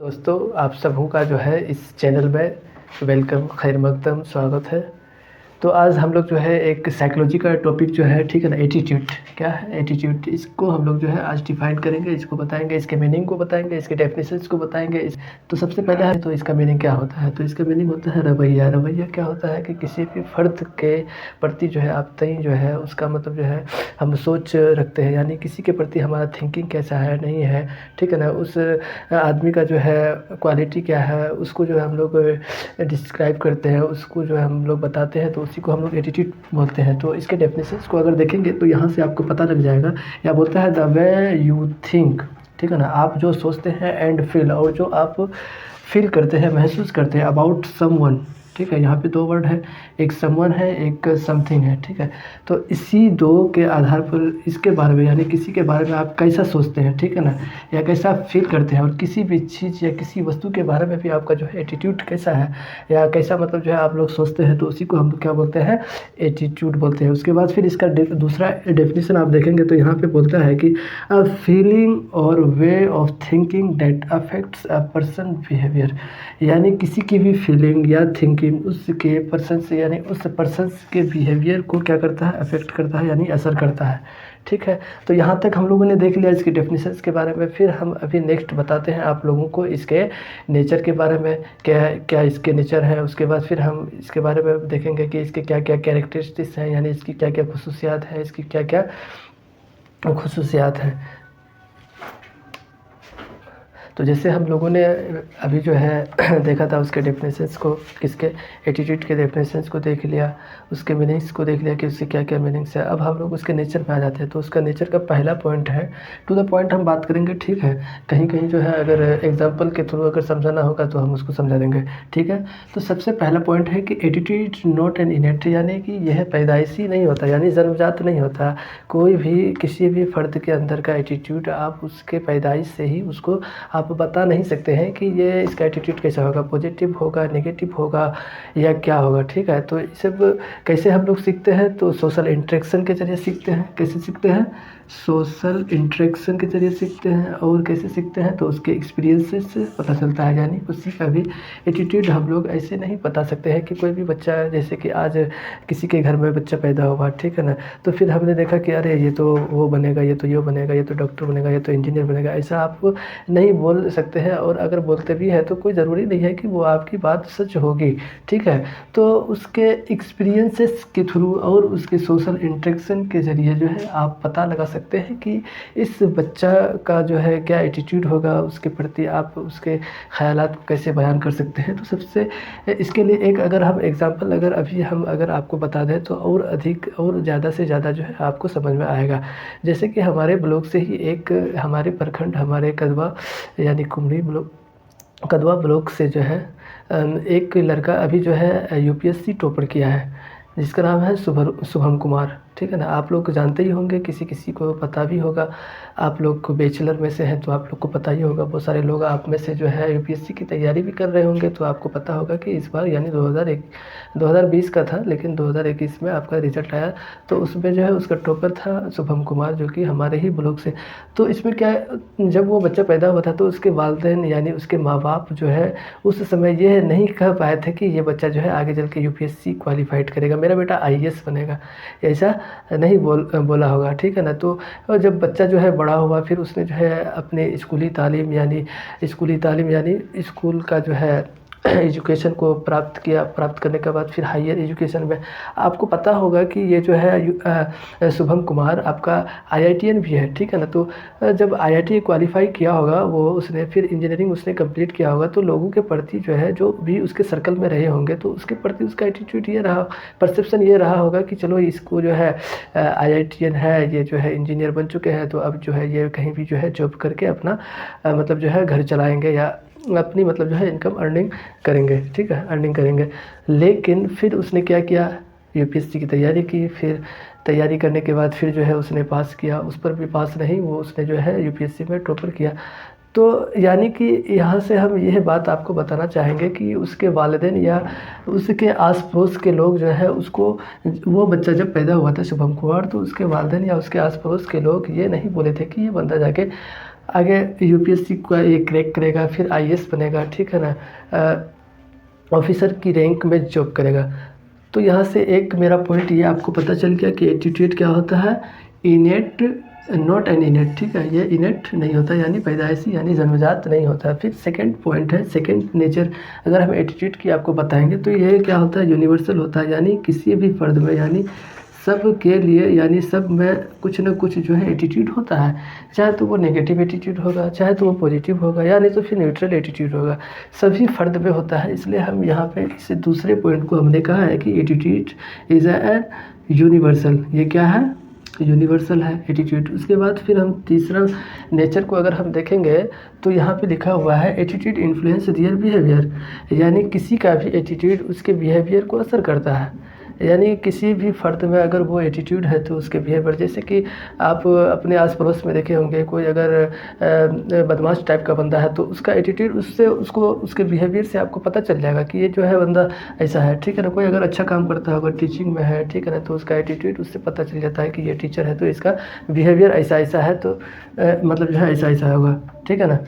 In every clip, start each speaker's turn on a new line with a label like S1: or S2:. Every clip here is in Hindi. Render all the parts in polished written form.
S1: दोस्तों, आप सबों का जो है इस चैनल में वेलकम, खैर मकदम स्वागत है। तो आज हम लोग जो है एक साइकोलॉजी का टॉपिक जो है, ठीक है ना, एटीट्यूड। क्या है एटीट्यूड? इसको हम लोग जो है आज डिफाइन करेंगे, इसको बताएंगे, इसके मीनिंग को बताएंगे, इसके डेफिनेशंस को बताएंगे। तो सबसे पहले है तो इसका मीनिंग क्या होता है? तो इसका मीनिंग होता है रवैया। रवैया क्या होता है कि किसी भी फ़र्द के प्रति जो है आप तय जो है उसका मतलब जो है हम सोच रखते हैं, यानी किसी के प्रति हमारा थिंकिंग कैसा है, नहीं है, ठीक है ना, उस आदमी का जो है क्वालिटी क्या है, उसको जो है हम लोग डिस्क्राइब करते हैं, उसको जो है हम लोग बताते हैं, तो उसी को हम लोग एटीट्यूड बोलते हैं। तो इसके डेफिनेशंस को अगर देखेंगे तो यहाँ से आपको पता लग जाएगा। या बोलता है द वे यू थिंक, ठीक है ना, आप जो सोचते हैं, एंड फील, और जो आप फील करते हैं, महसूस करते हैं अबाउट समवन, ठीक है। यहाँ पे दो वर्ड है, एक समवन है, एक समथिंग है, ठीक है। तो इसी दो के आधार पर इसके बारे में, यानी किसी के बारे में आप कैसा सोचते हैं, ठीक है ना, या कैसा फील करते हैं, और किसी भी चीज़ या किसी वस्तु के बारे में भी आपका जो है एटीट्यूड कैसा है, या कैसा मतलब जो है आप लोग सोचते हैं, तो उसी को हम क्या बोलते हैं, एटीट्यूड बोलते हैं। उसके बाद फिर इसका दूसरा डेफिनेशन आप देखेंगे तो यहाँ पे बोलता है कि अ फीलिंग और way of thinking that affects a person behaviour, यानी किसी की भी फीलिंग या थिंकिंग उसके पर्सन से, यानी उस पर्सन के बिहेवियर को क्या करता है, अफेक्ट करता है, यानी असर करता है, ठीक है। तो यहाँ तक हम लोगों ने देख लिया इसकी डेफिनेशंस के बारे में। फिर हम अभी नेक्स्ट बताते हैं आप लोगों को इसके नेचर के बारे में, क्या क्या इसके नेचर है। उसके बाद फिर हम इसके बारे में देखेंगे कि इसके क्या क्या कैरेक्टरिस्टिक्स हैं, यानी इसकी क्या क्या खसूसियात हैं, इसकी क्या क्या खसूसियात हैं। तो जैसे हम लोगों ने अभी जो है देखा था उसके डेफिनेशंस को, किसके, एटीट्यूड के डेफिनेशंस को देख लिया, उसके मीनिंग्स को देख लिया कि उसके क्या क्या मीनिंग्स है। अब हम लोग उसके नेचर में आ जाते हैं। तो उसका नेचर का पहला पॉइंट है, टू द पॉइंट हम बात करेंगे, ठीक है। कहीं कहीं जो है अगर एग्जाम्पल के थ्रू अगर समझाना होगा तो हम उसको समझा देंगे, ठीक है। तो सबसे पहला पॉइंट है कि एटीट्यूड नॉट एन इनेट, यानी कि यह पैदाइशी नहीं होता, यानी जन्मजात नहीं होता। कोई भी किसी भी फ़र्द के अंदर का एटीट्यूड आप उसके पैदाइश से ही उसको आप बता नहीं सकते हैं कि ये इसका एटीट्यूड कैसा होगा, पॉजिटिव होगा, नेगेटिव होगा, या क्या होगा, ठीक है। तो ये सब कैसे हम लोग सीखते हैं? तो सोशल इंटरेक्शन के ज़रिए सीखते हैं। कैसे सीखते हैं? सोशल इंटरेक्शन के ज़रिए सीखते हैं। और कैसे सीखते हैं? तो उसके एक्सपीरियंसेस से पता चलता है, यानी उसी का भी एटीट्यूड हम लोग ऐसे नहीं बता सकते हैं कि कोई भी बच्चा, जैसे कि आज किसी के घर में बच्चा पैदा हुआ, ठीक है ना, तो फिर हमने देखा कि अरे ये तो वो बनेगा, ये तो ये बनेगा, ये तो डॉक्टर बनेगा, ये तो इंजीनियर बनेगा, ऐसा आप नहीं बोल सकते हैं। और अगर बोलते भी हैं तो कोई ज़रूरी नहीं है कि वो आपकी बात सच होगी, ठीक है। तो उसके एक्सपीरियंसेस के थ्रू और उसके सोशल इंटरेक्शन के ज़रिए जो है आप पता लगा सकते हैं कि इस बच्चा का जो है क्या एटीट्यूड होगा, उसके प्रति आप उसके ख़यालात को कैसे बयान कर सकते हैं। तो सबसे इसके लिए एक अगर हम एग्ज़ाम्पल अगर आपको बता दें तो और अधिक और ज़्यादा से ज़्यादा जो है आपको समझ में आएगा। जैसे कि हमारे ब्लॉक से ही एक, हमारे प्रखंड, हमारे कस्बा यानी कुमरी ब्लॉक, कदवा ब्लॉक से जो है एक लड़का अभी जो है यूपीएससी टॉपर किया है, जिसका नाम है शुभम कुमार, ठीक है ना। आप लोग जानते ही होंगे, किसी किसी को पता भी होगा। आप लोग को बैचलर में से हैं तो आप लोग को पता ही होगा। बहुत सारे लोग आप में से जो है यूपीएससी की तैयारी भी कर रहे होंगे, तो आपको पता होगा कि इस बार यानी 2020 का था, लेकिन 2021 में आपका रिज़ल्ट आया, तो उसमें जो है उसका टॉपर था शुभम कुमार, जो कि हमारे ही ब्लॉक से। तो इसमें क्या है, जब वो बच्चा पैदा हुआ था तो उसके वालिदैन यानी उसके माँ बाप जो है उस समय ये नहीं कह पाए थे कि ये बच्चा जो है आगे चल के यूपीएससी क्वालिफाइड करेगा, मेरा बेटा आईएएस बनेगा, ऐसा नहीं बोला होगा, ठीक है ना। तो जब बच्चा जो है बड़ा हुआ, फिर उसने जो है अपने स्कूली तालीम यानी स्कूल का जो है एजुकेशन को प्राप्त किया। प्राप्त करने के बाद फिर हायर एजुकेशन में आपको पता होगा कि ये जो है शुभम कुमार आपका आईआईटीएन भी है, ठीक है ना। तो जब आईआईटी क्वालिफाई किया होगा वो, उसने फिर इंजीनियरिंग उसने कंप्लीट किया होगा, तो लोगों के प्रति जो है, जो भी उसके सर्कल में रहे होंगे, तो उसके प्रति उसका एटीट्यूड ये रहा, परसेप्शन ये रहा होगा कि चलो इसको जो है आईआईटीएन है, ये जो है इंजीनियर बन चुके हैं, तो अब जो है ये कहीं भी जो है जॉब करके अपना मतलब जो है घर चलाएँगे, या अपनी मतलब जो है इनकम अर्निंग करेंगे, ठीक है, अर्निंग करेंगे। लेकिन फिर उसने क्या किया, यूपीएससी की तैयारी की। फिर तैयारी करने के बाद फिर जो है उसने पास किया, उस पर भी पास नहीं, वो उसने जो है यूपीएससी में टॉपर किया। तो यानी कि यहाँ से हम यह बात आपको बताना चाहेंगे कि उसके वालिदैन या उसके आस पड़ोस के लोग जो है उसको, वो बच्चा जब पैदा हुआ था शुभम कुमार, तो उसके वालिदैन या उसके आस पड़ोस के लोग ये नहीं बोले थे कि ये बंदा जाके आगे यूपीएससी का ये क्रैक करेगा, फिर आईएएस बनेगा, ठीक है ना, ऑफिसर की रैंक में जॉब करेगा। तो यहाँ से एक मेरा पॉइंट ये आपको पता चल गया कि एटीट्यूड क्या होता है, इनेट नॉट एन इनेट, ठीक है, ये इनेट नहीं होता यानी पैदाइशी यानी जन्मजात नहीं होता। फिर सेकंड पॉइंट है सेकंड नेचर, अगर हम एटीट्यूड की आपको बताएंगे तो ये क्या होता है, यूनिवर्सल होता है, यानी किसी भी फर्द में यानी सब के लिए यानी सब में कुछ ना कुछ जो है एटीट्यूड होता है, चाहे तो वो नेगेटिव एटीट्यूड होगा, चाहे तो वो पॉजिटिव होगा, या नहीं तो फिर न्यूट्रल एटीट्यूड होगा, सभी फर्द में होता है। इसलिए हम यहाँ पे इस दूसरे पॉइंट को हमने कहा है कि एटीट्यूड इज़ एन यूनिवर्सल, ये क्या है, यूनिवर्सल है एटीट्यूड। उसके बाद फिर हम तीसरा नेचर को अगर हम देखेंगे तो यहाँ पे लिखा हुआ है एटीट्यूड इन्फ्लुएंस रियल बिहेवियर, यानी किसी का भी एटीट्यूड उसके बिहेवियर को असर करता है। यानी किसी भी फ़र्द में अगर वो एटीट्यूड है तो उसके बिहेवियर, जैसे कि आप अपने आस पड़ोस में देखे होंगे कोई अगर बदमाश टाइप का बंदा है तो उसका एटीट्यूड उससे उसको उसके बिहेवियर से आपको पता चल जाएगा कि ये जो है बंदा ऐसा है, ठीक है ना। कोई अगर अच्छा काम करता है, अगर टीचिंग में है, ठीक है ना, तो उसका एटीट्यूड उससे पता चल जाता है कि ये टीचर है तो इसका बिहेवियर ऐसा ऐसा है, तो मतलब जो है ऐसा ऐसा होगा, ठीक है ना।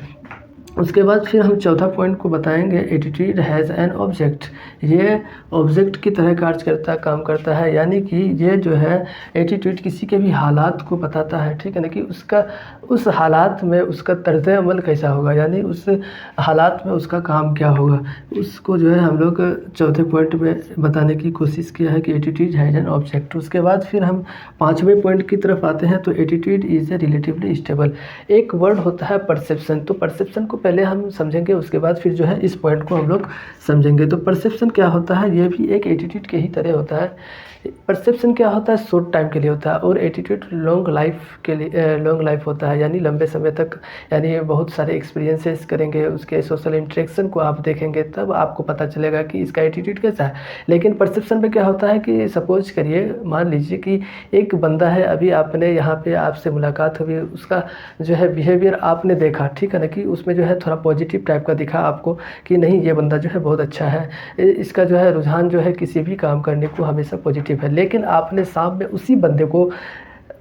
S1: उसके बाद फिर हम चौथा पॉइंट को बताएंगे, एटीट्यूड हैज़ एन ऑब्जेक्ट, ये ऑब्जेक्ट की तरह काम करता है, यानी कि ये जो है एटीट्यूड किसी के भी हालात को बताता है, ठीक है ना, कि उसका उस हालात में उसका तर्ज अमल कैसा होगा, यानी उस हालात में उसका काम क्या होगा, उसको जो है हम लोग चौथे पॉइंट में बताने की कोशिश किया है कि एटीट्यूड हैज़ एन ऑब्जेक्ट। उसके बाद फिर हम पाँचवें पॉइंट की तरफ आते हैं, तो attitude is a relatively stable, एक वर्ड होता है परसेप्शन, तो परसेप्शन को पहले हम समझेंगे, उसके बाद फिर जो है इस पॉइंट को हम लोग समझेंगे। तो परसेप्शन क्या होता है, ये भी एक एटीट्यूड के ही तरह होता है। परसेप्शन क्या होता है, शॉर्ट टाइम के लिए होता है, और एटीट्यूड लॉन्ग लाइफ के लिए लॉन्ग लाइफ होता है, यानी लंबे समय तक, यानी बहुत सारे एक्सपीरियंसेस करेंगे, उसके सोशल इंटरेक्शन को आप देखेंगे तब आपको पता चलेगा कि इसका एटीट्यूड कैसा है। लेकिन परसेप्शन में क्या होता है कि सपोज करिए, मान लीजिए कि एक बंदा है, अभी आपने यहाँ पे आपसे मुलाकात हुई, उसका जो है बिहेवियर आपने देखा, ठीक है ना, कि उसमें जो है थोड़ा पॉजिटिव टाइप का दिखा आपको कि नहीं ये बंदा जो है बहुत अच्छा है, इसका जो है रुझान जो है किसी भी काम करने को हमेशा पॉजिटिव है। लेकिन आपने सामने उसी बंदे को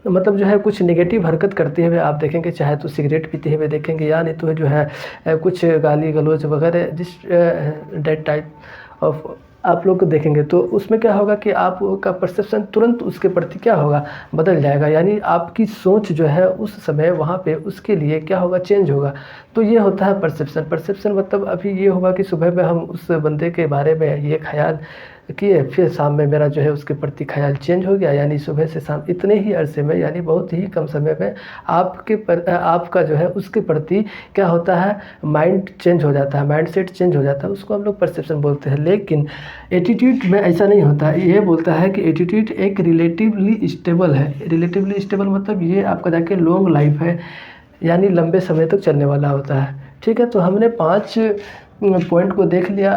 S1: मतलब जो है कुछ नेगेटिव हरकत करते हुए आप देखेंगे, चाहे तो सिगरेट पीते हुए देखेंगे, या नहीं तो जो है कुछ गाली गलौज वगैरह जिस डेट टाइप ऑफ आप लोग को देखेंगे, तो उसमें क्या होगा कि आपका परसेप्शन तुरंत उसके प्रति क्या होगा, बदल जाएगा, यानी आपकी सोच जो है उस समय वहाँ पे उसके लिए क्या होगा, चेंज होगा। तो ये होता है परसेप्शन। परसेप्शन मतलब अभी ये होगा कि सुबह में हम उस बंदे के बारे में ये ख्याल किए, फिर शाम में मेरा जो है उसके प्रति ख्याल चेंज हो गया, यानी सुबह से शाम इतने ही अरसे में, यानी बहुत ही कम समय में आपका जो है उसके प्रति क्या होता है, माइंड चेंज हो जाता है, माइंड सेट चेंज हो जाता है, उसको हम लोग परसेप्शन बोलते हैं। लेकिन एटीट्यूड में ऐसा नहीं होता, ये बोलता है कि एटीट्यूड एक रिलेटिवली स्टेबल है। रिलेटिवली स्टेबल मतलब ये आपका जाके लॉन्ग लाइफ है, यानी लंबे समय तक चलने वाला होता है, ठीक है। तो हमने 5 पॉइंट को देख लिया,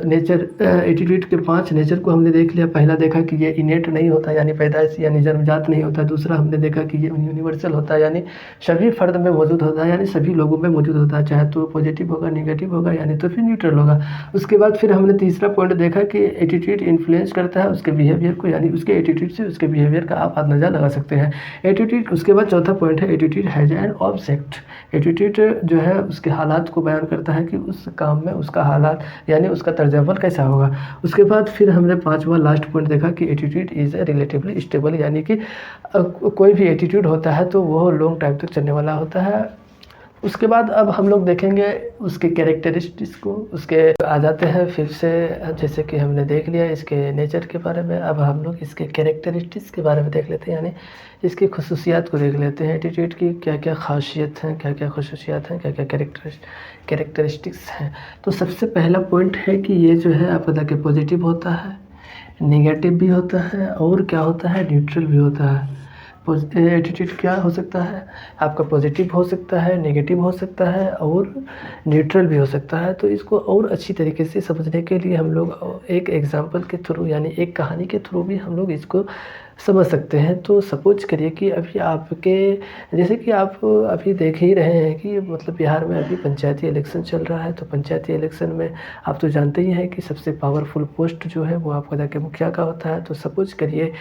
S1: नेचर एटीट्यूड के 5 नेचर को हमने देख लिया। पहला देखा कि ये इनेट नहीं होता, यानी पैदाइशी यानी जन्मजात नहीं होता। दूसरा हमने देखा कि ये यूनिवर्सल होता है, यानी सभी फर्द में मौजूद होता है, यानी सभी लोगों में मौजूद होता है, चाहे तो पॉजिटिव होगा, नेगेटिव होगा, यानी तो फिर न्यूट्रल होगा। उसके बाद फिर हमने तीसरा पॉइंट देखा कि एटीट्यूड इन्फ्लुएंस करता है उसके बिहेवियर को, यानी उसके एटीट्यूड से उसके बिहेवियर का आप अंदाजा लगा सकते हैं एटीट्यूड। उसके बाद चौथा पॉइंट है attitude has an object, attitude जो है उसके हालात को बयान करता है कि उस काम में उसका हालात यानी उसका तर्जुमा कैसा होगा। उसके बाद फिर हमने 5वां लास्ट पॉइंट देखा कि attitude is a relatively stable, यानी कि कोई भी एटीट्यूड होता है तो वो लॉन्ग टाइम तक चलने वाला होता है। उसके बाद अब हम लोग देखेंगे उसके कैरेक्टरिस्टिक्स को, उसके आ जाते हैं फिर से, जैसे कि हमने देख लिया इसके नेचर के बारे में, अब हम लोग इसके कैरेक्टरिस्टिक्स के बारे में देख लेते हैं, यानी इसकी खसूसियात को देख लेते हैं। एटीट्यूड की क्या क्या खासियत हैं, क्या क्या खसूसियात हैं, क्या क्या कैरेक्टरिस्टिक्स हैं। तो सबसे पहला पॉइंट है कि ये जो है आप पता कि पॉजिटिव होता है, नेगेटिव भी होता है, और क्या होता है, न्यूट्रल भी होता है। एटीट्यूड क्या हो सकता है आपका, पॉजिटिव हो सकता है, नेगेटिव हो सकता है, और न्यूट्रल भी हो सकता है। तो इसको और अच्छी तरीके से समझने के लिए हम लोग एक एग्जांपल के थ्रू, यानी एक कहानी के थ्रू भी हम लोग इसको समझ सकते हैं। तो सपोज करिए कि अभी आपके, जैसे कि आप अभी देख ही रहे हैं कि मतलब बिहार में अभी पंचायती इलेक्शन चल रहा है। तो पंचायती इलेक्शन में आप तो जानते ही हैं कि सबसे पावरफुल पोस्ट जो है वो आपका जाके मुखिया का होता है। तो सपोज करिए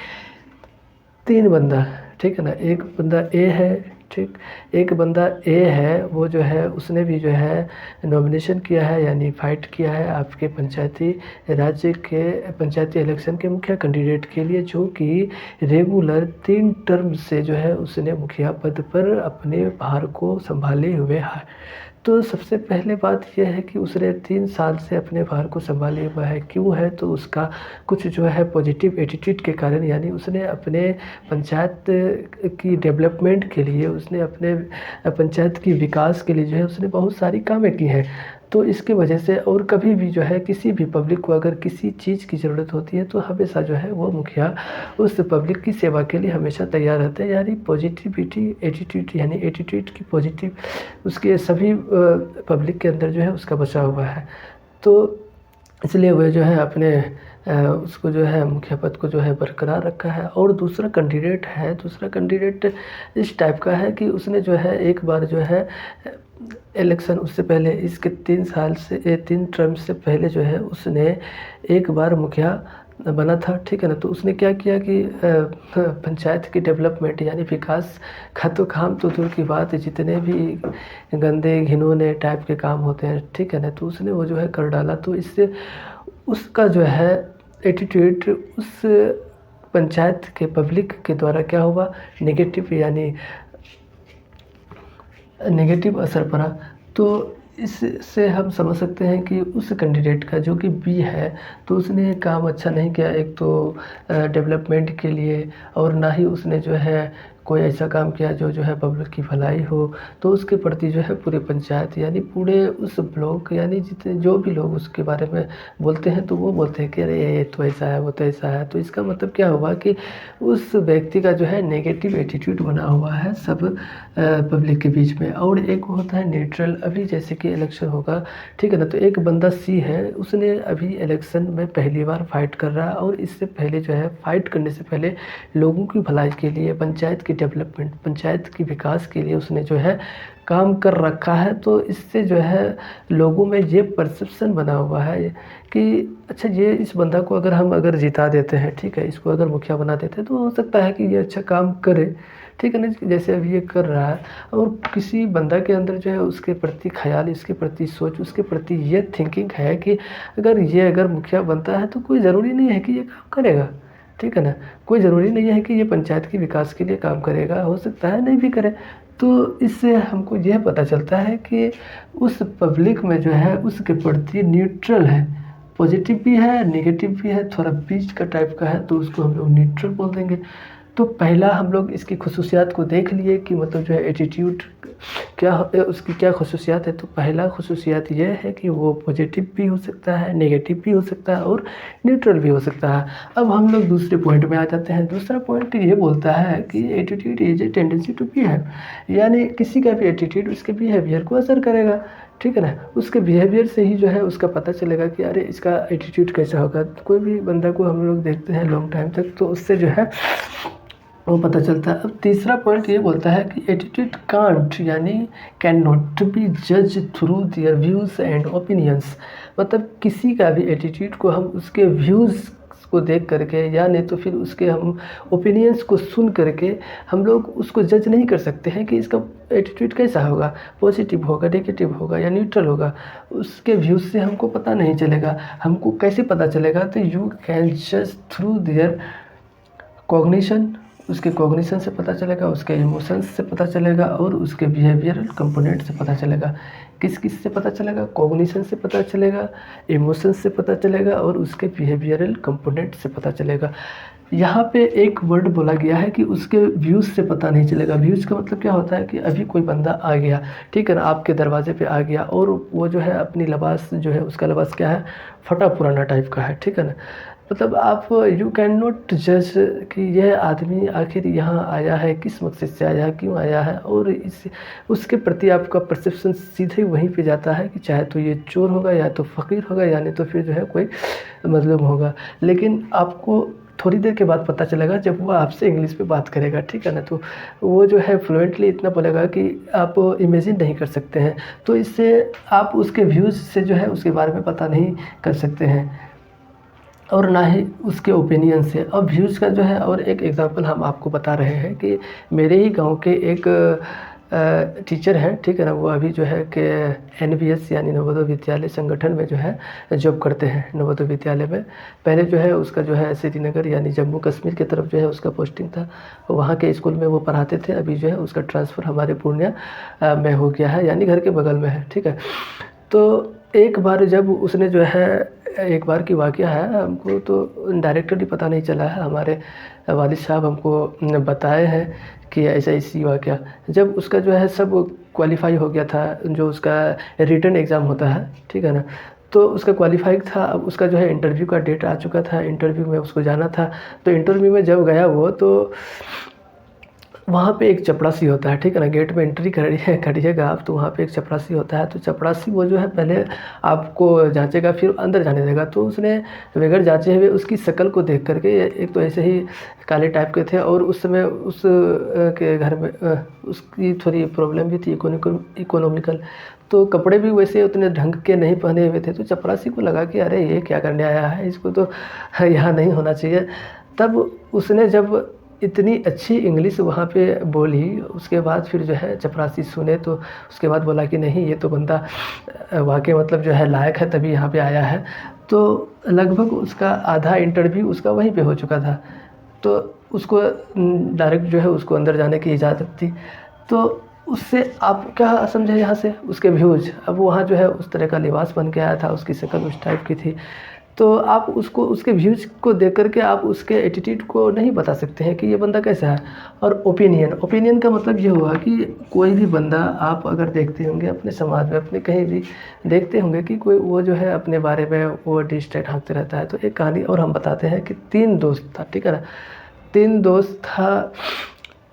S1: 3 बंदा, ठीक है ना, एक बंदा ए है, ठीक। एक बंदा ए है, वो जो है उसने भी जो है नॉमिनेशन किया है यानी फ़ाइट किया है आपके पंचायती राज्य के पंचायती इलेक्शन के मुखिया कैंडिडेट के लिए, जो कि रेगुलर 3 टर्म से जो है उसने मुखिया पद पर अपने भार को सँभाले हुए है। तो सबसे पहले बात ये है कि उसने 3 साल से अपने भार को सँभाले हुआ है, क्यों है? तो उसका कुछ जो है पॉजिटिव एटीट्यूड के कारण, यानी उसने अपने पंचायत की डेवलपमेंट के लिए, उसने अपने पंचायत की विकास के लिए जो है उसने बहुत सारी कामें की हैं। तो इसकी वजह से और कभी भी जो है किसी भी पब्लिक को अगर किसी चीज़ की ज़रूरत होती है तो हमेशा जो है वो मुखिया उस पब्लिक की सेवा के लिए हमेशा तैयार रहते हैं, यानी पॉजिटिविटी एटीट्यूड, यानी एटीट्यूड की पॉजिटिव उसके सभी पब्लिक के अंदर जो है उसका बचा हुआ है। तो इसलिए वह जो है अपने उसको जो है मुखिया पद को जो है बरकरार रखा है। और दूसरा कैंडिडेट इस टाइप का है कि उसने जो है एक बार जो है इलेक्शन, उससे पहले इसके 3 टर्म से पहले जो है उसने एक बार मुखिया बना था, ठीक है ना। तो उसने क्या किया कि पंचायत की डेवलपमेंट यानी विकास का तो काम तो दूर की बात है, जितने भी गंदे घिनौने टाइप के काम होते हैं, ठीक है ना, तो उसने वो जो है कर डाला। तो इससे उसका जो है एटीट्यूड उस पंचायत के पब्लिक के द्वारा क्या हुआ, नेगेटिव, यानी नेगेटिव असर पड़ा। तो इससे हम समझ सकते हैं कि उस कैंडिडेट का जो कि बी है, तो उसने काम अच्छा नहीं किया एक तो डेवलपमेंट के लिए, और ना ही उसने जो है कोई ऐसा काम किया जो है पब्लिक की भलाई हो। तो उसके प्रति जो है पूरे पंचायत यानी पूरे उस ब्लॉक, यानी जितने जो भी लोग उसके बारे में बोलते हैं तो वो बोलते हैं कि अरे ये तो ऐसा है, वो तो ऐसा है। तो इसका मतलब क्या हुआ कि उस व्यक्ति का जो है नेगेटिव एटीट्यूड बना हुआ है सब पब्लिक के बीच में। और एक होता है न्यूट्रल। अभी जैसे कि इलेक्शन होगा, ठीक है ना, तो एक बंदा सी है, उसने अभी इलेक्शन में पहली बार फाइट कर रहा है, और इससे पहले जो है फाइट करने से पहले लोगों की भलाई के लिए, पंचायत की डेवलपमेंट, पंचायत की विकास के लिए उसने जो है काम कर रखा है। तो इससे जो है लोगों में ये परसेप्शन बना हुआ है कि अच्छा ये इस बंदा को अगर जिता देते हैं, ठीक है, इसको अगर मुखिया बना देते हैं तो हो सकता है कि ये अच्छा काम करे, ठीक है ना, जैसे अभी ये कर रहा है। और किसी बंदा के अंदर जो है उसके प्रति ख्याल, इसके प्रति सोच, उसके प्रति ये थिंकिंग है कि अगर मुखिया बनता है तो कोई ज़रूरी नहीं है कि ये काम करेगा, ठीक है ना, कोई ज़रूरी नहीं है कि ये पंचायत के विकास के लिए काम करेगा, हो सकता है नहीं भी करे। तो इससे हमको यह पता चलता है कि उस पब्लिक में जो है उसके प्रति न्यूट्रल है, पॉजिटिव भी है, नेगेटिव भी है, थोड़ा बीच का टाइप का है, तो उसको हम लोग न्यूट्रल बोल देंगे। तो पहला हम लोग इसकी ख़ुसूसियात को देख लिए कि मतलब जो है एटीट्यूड क्या, उसकी क्या ख़ुसूसियात है। तो पहला ख़ुसूसियात ये है कि वो पॉजिटिव भी हो सकता है, नेगेटिव भी हो सकता है, और न्यूट्रल भी हो सकता है। अब हम लोग दूसरे पॉइंट में आ जाते हैं। दूसरा पॉइंट ये बोलता है कि attitude is a tendency to behave, यानी किसी का भी एटीट्यूड उसके बिहेवियर को असर करेगा, ठीक है ना। उसके बिहेवियर से ही जो है उसका पता चलेगा कि अरे इसका एटीट्यूड कैसा होगा। कोई भी बंदा को हम लोग देखते हैं लॉन्ग टाइम तक, तो उससे जो है वो पता चलता है। अब तीसरा पॉइंट ये बोलता है कि एटीट्यूड कांट, यानी कैन नॉट बी जज through their views and opinions, मतलब किसी का भी एटीट्यूड को हम उसके व्यूज़ को देख करके, या नहीं तो फिर उसके हम ओपिनियंस को सुन करके हम लोग उसको जज नहीं कर सकते हैं कि इसका एटीट्यूड कैसा होगा, पॉजिटिव होगा, नेगेटिव होगा या न्यूट्रल होगा। उसके व्यूज़ से हमको पता नहीं चलेगा। हमको कैसे पता चलेगा? तो यू कैन जज थ्रू देयर कॉग्निशन, उसके कॉग्निशन से पता चलेगा, उसके इमोशंस से पता चलेगा, और उसके बिहेवियरल कंपोनेंट से पता चलेगा। किस से पता चलेगा? कॉग्निशन से पता चलेगा, इमोशंस से पता चलेगा, और उसके बिहेवियरल कंपोनेंट से पता चलेगा। यहाँ पे एक वर्ड बोला गया है कि उसके व्यूज़ से पता नहीं चलेगा। व्यूज़ का मतलब क्या होता है कि अभी कोई बंदा आ गया, ठीक है ना, आपके दरवाजे पे आ गया, और वो जो है अपनी लिबास जो है, उसका लिबास क्या है, फटा पुराना टाइप का है, ठीक है ना। मतलब आप यू कैन नॉट जज कि यह आदमी आखिर यहाँ आया है किस मकसद से आया है, क्यों आया है, और उसके प्रति आपका परसेप्शन सीधे वहीं पे जाता है कि चाहे तो ये चोर होगा, या तो फ़कीर होगा, या नहीं तो फिर जो है कोई मज़लूम होगा। लेकिन आपको थोड़ी देर के बाद पता चलेगा जब वो आपसे इंग्लिश में बात करेगा, ठीक है ना, तो वो जो है फ्लुएंटली इतना बोलेगा कि आप इमेजिन नहीं कर सकते हैं। तो इससे आप उसके व्यूज़ से जो है उसके बारे में पता नहीं कर सकते हैं। और ना ही उसके ओपिनियन से। अब व्यूज़ का जो है, और एक एग्ज़ाम्पल हम आपको बता रहे हैं कि मेरे ही गांव के एक टीचर हैं, ठीक है ना, वो अभी जो है कि एनवीएस यानी नवोदय विद्यालय संगठन में जो है जॉब करते हैं। नवोदय विद्यालय में पहले जो है उसका जो है श्रीनगर यानी जम्मू कश्मीर की तरफ जो है उसका पोस्टिंग था, वहाँ के स्कूल में वो पढ़ाते थे। अभी जो है उसका ट्रांसफ़र हमारे पूर्णिया में हो गया है, यानी घर के बगल में है, ठीक है। तो एक बार जब उसने जो है, एक बार की वाक़या है, हमको तो डायरेक्टली पता नहीं चला है, हमारे वालिद साहब हमको बताए हैं कि ऐसा वाक़या। जब उसका जो है सब क्वालीफाई हो गया था, जो उसका रिटन एग्ज़ाम होता है, ठीक है ना, तो उसका क्वालीफाई था। अब उसका जो है इंटरव्यू का डेट आ चुका था, इंटरव्यू में उसको जाना था। तो इंटरव्यू में जब गया वो, तो वहाँ पे एक चपरासी होता है, ठीक है ना, गेट में एंट्री करिएगा आप, तो वहाँ पे एक चपरासी होता है। तो चपरासी वो जो है पहले आपको जांचेगा, फिर अंदर जाने देगा। तो उसने बगैर जांचे हुए उसकी शक्ल को देख करके, एक तो ऐसे ही काले टाइप के थे, और उस समय के घर में उसकी थोड़ी प्रॉब्लम भी थी, इकोनॉमिकल। तो कपड़े भी वैसे उतने ढंग के नहीं पहने हुए थे। तो चपरासी को लगा कि अरे ये क्या करने आया है, इसको तो यहाँ नहीं होना चाहिए। तब उसने जब इतनी अच्छी इंग्लिश वहाँ पे बोली, उसके बाद फिर जो है चपरासी सुने, तो उसके बाद बोला कि नहीं, ये तो बंदा वाकई मतलब जो है लायक है, तभी यहाँ पे आया है। तो लगभग उसका आधा इंटरव्यू उसका वहीं पे हो चुका था। तो उसको डायरेक्ट जो है उसको अंदर जाने की इजाज़त थी। तो उससे आप क्या समझे यहाँ से उसके व्यूज़। अब वहाँ जो है उस तरह का लिबास बन के आया था, उसकी शक्ल उस टाइप की थी। तो आप उसको उसके व्यूज़ को देख कर के आप उसके एटीट्यूड को नहीं बता सकते हैं कि ये बंदा कैसा है। और ओपिनियन का मतलब ये हुआ कि कोई भी बंदा आप अगर देखते होंगे अपने समाज में, अपने कहीं भी देखते होंगे कि कोई वो जो है अपने बारे में वो डिस्ट्रैक्ट हाँकते रहता है। तो एक कहानी और हम बताते हैं कि 3 दोस्त था, ठीक है ना, 3 दोस्त था।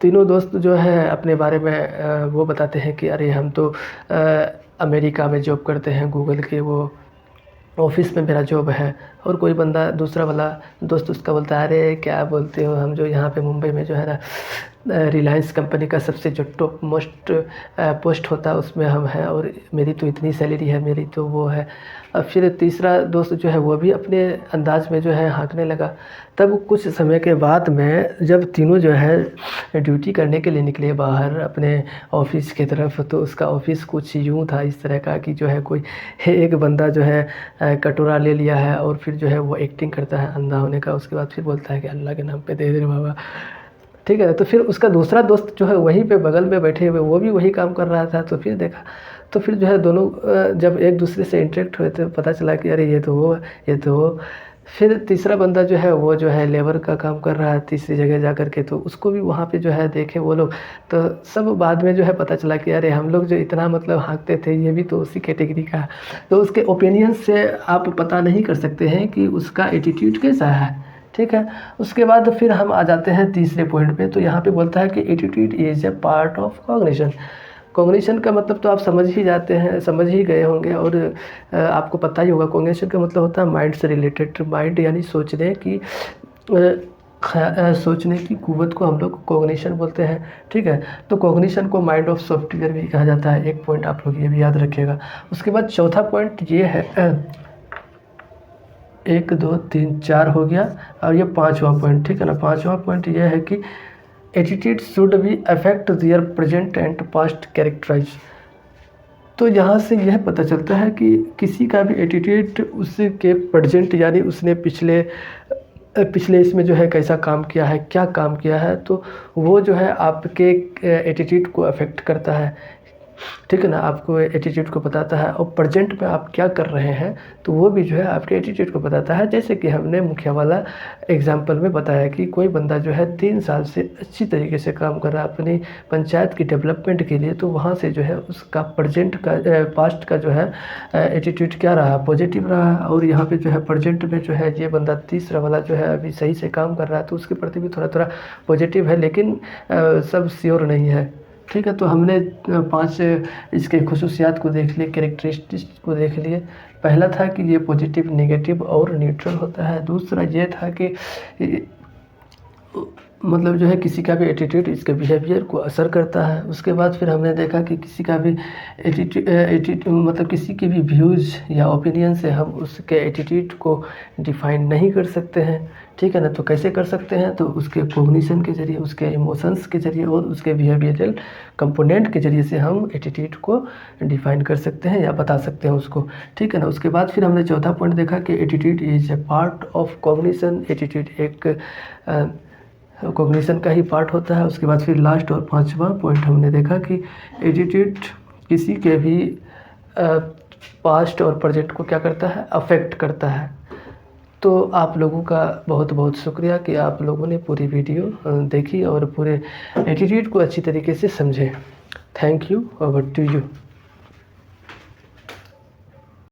S1: तीनों दोस्त जो है अपने बारे में वो बताते हैं कि अरे हम तो अमेरिका में जॉब करते हैं, गूगल के वो ऑफिस में मेरा जॉब है। और कोई बंदा दूसरा वाला दोस्त उसका बोलता है, अरे क्या बोलते हो, हम जो यहाँ पे मुंबई में जो है ना रिलायंस कंपनी का सबसे जो टॉप मोस्ट पोस्ट होता है उसमें हम हैं, और मेरी तो इतनी सैलरी है, मेरी तो वो है। अब फिर तीसरा दोस्त जो है वो भी अपने अंदाज में जो है हाँकने लगा। तब कुछ समय के बाद में जब तीनों जो है ड्यूटी करने के लिए निकले बाहर अपने ऑफिस की तरफ, तो उसका ऑफिस कुछ यूँ था इस तरह का कि जो है कोई एक बंदा जो है कटोरा ले लिया है, और फिर जो है वो एक्टिंग करता है अंधा होने का। उसके बाद फिर बोलता है कि अल्लाह के नाम पे दे दे बाबा, ठीक है। तो फिर उसका दूसरा दोस्त जो है वहीं पे बगल में बैठे हुए वो भी वही काम कर रहा था। तो फिर देखा, तो फिर जो है दोनों जब एक दूसरे से इंटरेक्ट हुए तो पता चला कि अरे ये तो वो, ये तो वो। फिर तीसरा बंदा जो है वो जो है लेबर का काम कर रहा है तीसरी जगह जा कर के, तो उसको भी वहाँ पे जो है देखे वो लोग। तो सब बाद में जो है पता चला कि अरे हम लोग जो इतना मतलब हाँकते थे ये भी तो उसी कैटेगरी का है। तो उसके ओपिनियन से आप पता नहीं कर सकते हैं कि उसका एटीट्यूड कैसा है, ठीक है। उसके बाद फिर हम आ जाते हैं तीसरे पॉइंट पे। तो यहाँ पे बोलता है कि attitude is a part of cognition. Cognition का मतलब तो आप समझ ही जाते हैं, समझ ही गए होंगे, और आपको पता ही होगा कॉग्निशन का मतलब होता है माइंड से रिलेटेड। माइंड यानी सोचने की कुव्वत को हम लोग कॉग्निशन बोलते हैं, ठीक है। तो कॉग्निशन को माइंड ऑफ सॉफ्टवेयर भी कहा जाता है। एक पॉइंट आप लोग ये भी याद रखिएगा। उसके बाद चौथा पॉइंट ये है, 1 2 3 4 हो गया, और ये 5वां पॉइंट, ठीक है ना। 5वां पॉइंट ये है कि attitude should be affect their present and past characterise. तो यहाँ से यह पता चलता है कि किसी का भी एटीट्यूड उसके प्रेजेंट यानी उसने पिछले इसमें जो है कैसा काम किया है, क्या काम किया है, तो वो जो है आपके एटीट्यूड को अफेक्ट करता है, ठीक है ना। आपको एटीट्यूड को बताता है, और प्रेजेंट में आप क्या कर रहे हैं तो वो भी जो है आपके एटीट्यूड को बताता है। जैसे कि हमने मुखिया वाला एग्जांपल में बताया कि कोई बंदा जो है 3 साल से अच्छी तरीके से काम कर रहा है अपनी पंचायत की डेवलपमेंट के लिए, तो वहाँ से जो है उसका प्रेजेंट का पास्ट का जो है एटीट्यूड क्या रहा, पॉजिटिव रहा। और यहाँ पे जो है प्रेजेंट में जो है ये बंदा तीसरा वाला जो है अभी सही से काम कर रहा है, तो उसके प्रति भी थोड़ा थोड़ा पॉजिटिव है, लेकिन सब श्योर नहीं है, ठीक है। तो हमने 5 इसके खुसूसियात को देख लिए, कैरेक्टरिस्टिक्स को देख लिए। पहला था कि ये पॉजिटिव, नेगेटिव और न्यूट्रल होता है। दूसरा ये था कि मतलब जो है किसी का भी एटीट्यूड इसके बिहेवियर को असर करता है। उसके बाद फिर हमने देखा कि किसी का भी मतलब किसी के भी व्यूज़ या ओपिनियन से हम उसके एटीट्यूड को डिफ़ाइन नहीं कर सकते हैं, ठीक है ना। तो कैसे कर सकते हैं, तो उसके कॉग्निशन के ज़रिए, उसके इमोशंस के ज़रिए और उसके बिहेवियरल कंपोनेंट के ज़रिए से हम एटीट्यूड को डिफ़ाइन कर सकते हैं या बता सकते हैं उसको, ठीक है ना। उसके बाद फिर हमने चौथा पॉइंट देखा कि attitude is a part of cognition. Attitude एक कॉग्निशन का ही पार्ट होता है। उसके बाद फिर लास्ट और पांचवा पॉइंट हमने देखा कि एटीट्यूड किसी के भी पास्ट और प्रेजेंट को क्या करता है, अफेक्ट करता है। तो आप लोगों का बहुत बहुत शुक्रिया कि आप लोगों ने पूरी वीडियो देखी और पूरे एटीट्यूड को अच्छी तरीके से समझे। Thank you, over to you.